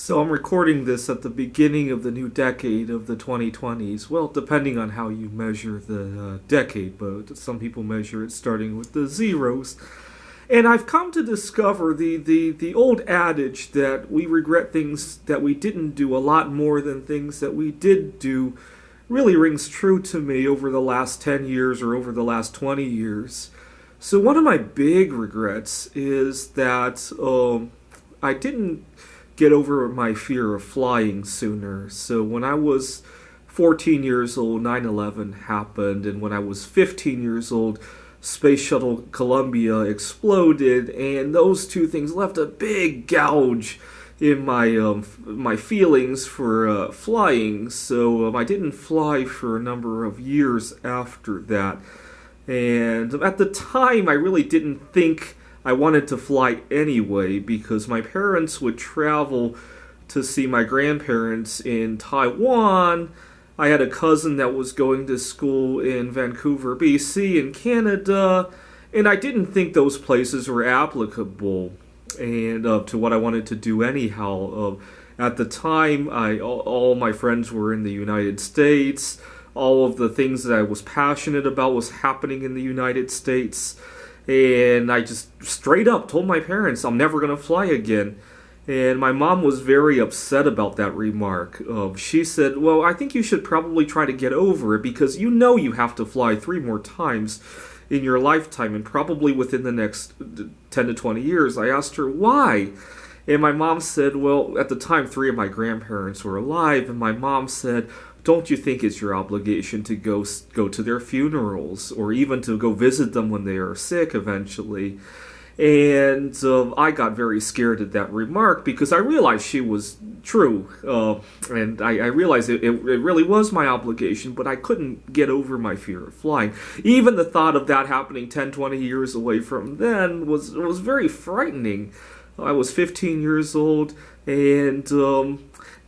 So I'm recording this at the beginning of the new decade of the 2020s. Well, depending on how you measure the decade, but some people measure it starting with the zeros. And I've come to discover the old adage that we regret things that we didn't do a lot more than things that we did do really rings true to me over the last 10 years or over the last 20 years. So one of my big regrets is that I didn't get over my fear of flying sooner. So when I was 14 years old, 9/11 happened, and when I was 15 years old, Space Shuttle Columbia exploded, and those two things left a big gouge in my feelings for flying. So I didn't fly for a number of years after that. And at the time, I really didn't think I wanted to fly anyway because my parents would travel to see my grandparents in Taiwan. I had a cousin that was going to school in Vancouver, BC, in Canada, and I didn't think those places were applicable and to what I wanted to do anyhow. At the time, all my friends were in the United States. All of the things that I was passionate about was happening in the United States. And I just straight up told my parents I'm never going to fly again. And my mom was very upset about that remark. She said, well, I think you should probably try to get over it because you know you have to fly 3 more times in your lifetime and probably within the next 10 to 20 years. I asked her why. And my mom said, well, at the time 3 of my grandparents were alive. And my mom said, don't you think it's your obligation to go to their funerals or even to go visit them when they are sick eventually? And I got very scared at that remark because I realized she was true. And I realized it really was my obligation, but I couldn't get over my fear of flying. Even the thought of that happening 10, 20 years away from then was very frightening. I was 15 years old, and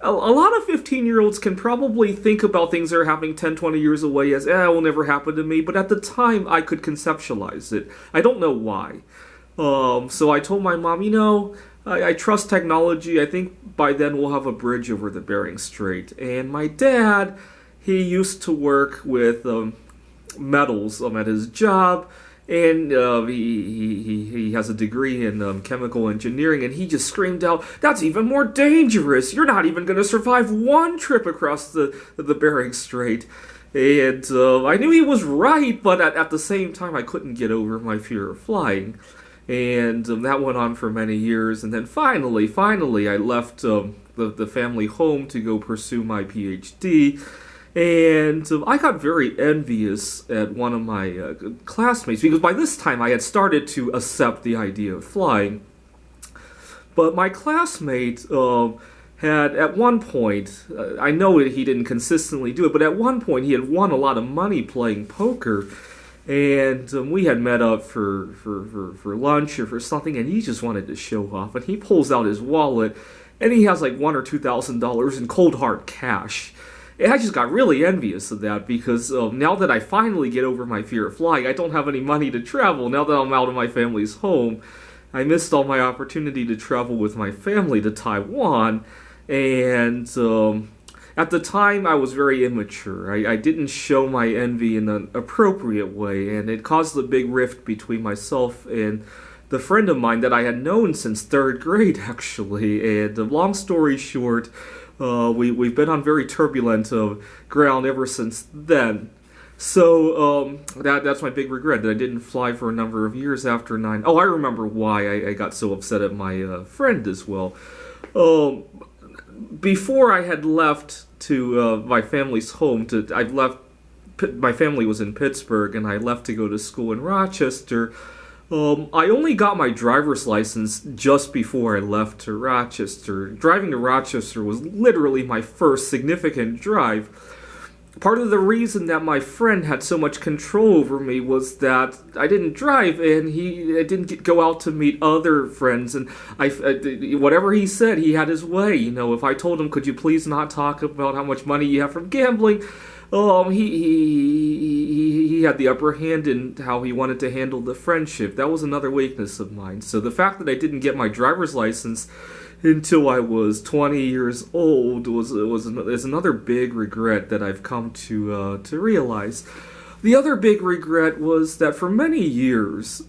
a lot of 15-year-olds can probably think about things that are happening 10, 20 years away as, it will never happen to me. But at the time, I could conceptualize it. I don't know why. So I told my mom, I trust technology. I think by then we'll have a bridge over the Bering Strait. And my dad, he used to work with metals at his job. And he has a degree in chemical engineering, and he just screamed out, that's even more dangerous. You're not even going to survive one trip across the Bering Strait. And I knew he was right, but at the same time, I couldn't get over my fear of flying. And that went on for many years. And then finally, I left the family home to go pursue my PhD. And I got very envious at one of my classmates because by this time I had started to accept the idea of flying. But my classmate had at one point, I know he didn't consistently do it, but at one point he had won a lot of money playing poker. And we had met up for lunch or for something, and he just wanted to show off. And he pulls out his wallet, and he has like $1,000 or $2,000 in cold hard cash. And I just got really envious of that because now that I finally get over my fear of flying, I don't have any money to travel. Now that I'm out of my family's home, I missed all my opportunity to travel with my family to Taiwan. And at the time, I was very immature. I didn't show my envy in an appropriate way, and it caused a big rift between myself and the friend of mine that I had known since 3rd grade, actually. And long story short, we've been on very turbulent ground ever since then. So that's my big regret, that I didn't fly for a number of years after 9. Oh, I remember why I got so upset at my friend as well. Before I had left to my family's home, my family was in Pittsburgh, and I left to go to school in Rochester. I only got my driver's license just before I left to Rochester. Driving to Rochester was literally my first significant drive. Part of the reason that my friend had so much control over me was that I didn't drive, and I didn't go out to meet other friends, and whatever he said, he had his way. If I told him, could you please not talk about how much money you have from gambling, he had the upper hand in how he wanted to handle the friendship. That was another weakness of mine. So the fact that I didn't get my driver's license until I was 20 years old is another big regret that I've come to realize. The other big regret was that for many years,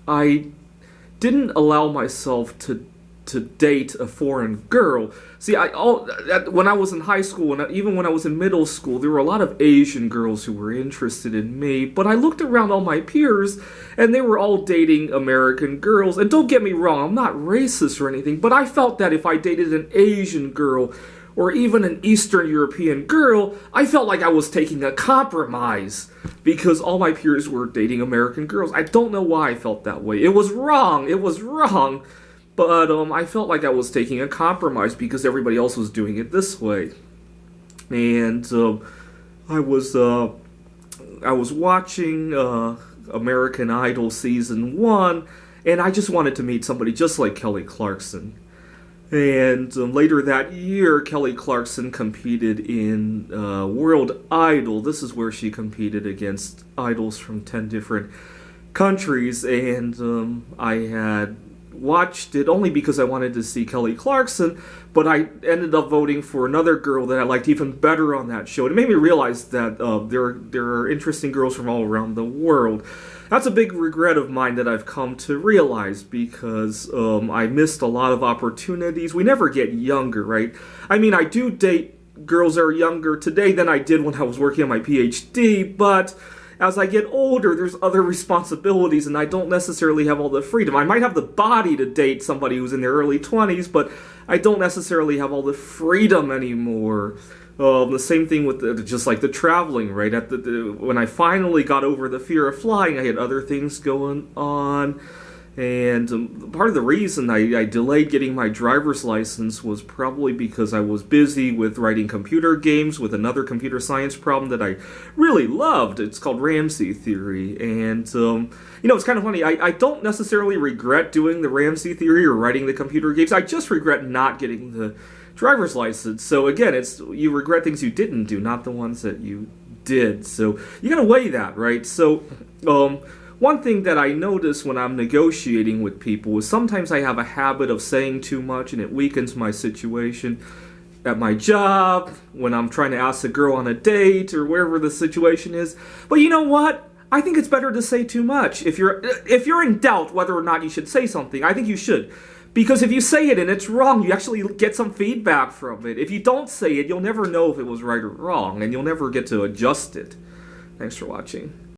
I didn't allow myself to date a foreign girl. See, when I was in high school, and even when I was in middle school, there were a lot of Asian girls who were interested in me, but I looked around all my peers, and they were all dating American girls. And don't get me wrong, I'm not racist or anything, but I felt that if I dated an Asian girl, or even an Eastern European girl, I felt like I was taking a compromise, because all my peers were dating American girls. I don't know why I felt that way. It was wrong. But I felt like I was taking a compromise because everybody else was doing it this way. And I was watching American Idol Season 1, and I just wanted to meet somebody just like Kelly Clarkson. And later that year, Kelly Clarkson competed in World Idol. This is where she competed against idols from 10 different countries, and I had watched it only because I wanted to see Kelly Clarkson, but I ended up voting for another girl that I liked even better on that show. It made me realize that there are interesting girls from all around the world. That's a big regret of mine that I've come to realize, because I missed a lot of opportunities. We never get younger, right? I mean, I do date girls that are younger today than I did when I was working on my PhD, but as I get older, there's other responsibilities, and I don't necessarily have all the freedom. I might have the body to date somebody who's in their early 20s, but I don't necessarily have all the freedom anymore. The same thing with just like the traveling, right? When I finally got over the fear of flying, I had other things going on. And part of the reason I delayed getting my driver's license was probably because I was busy with writing computer games with another computer science problem that I really loved. It's called Ramsey Theory. And, it's kind of funny. I don't necessarily regret doing the Ramsey Theory or writing the computer games. I just regret not getting the driver's license. So again, you regret things you didn't do, not the ones that you did. So you gotta weigh that, right? So, one thing that I notice when I'm negotiating with people is sometimes I have a habit of saying too much, and it weakens my situation at my job, when I'm trying to ask a girl on a date, or wherever the situation is. But you know what? I think it's better to say too much. If you're in doubt whether or not you should say something, I think you should. Because if you say it and it's wrong, you actually get some feedback from it. If you don't say it, you'll never know if it was right or wrong, and you'll never get to adjust it. Thanks for watching.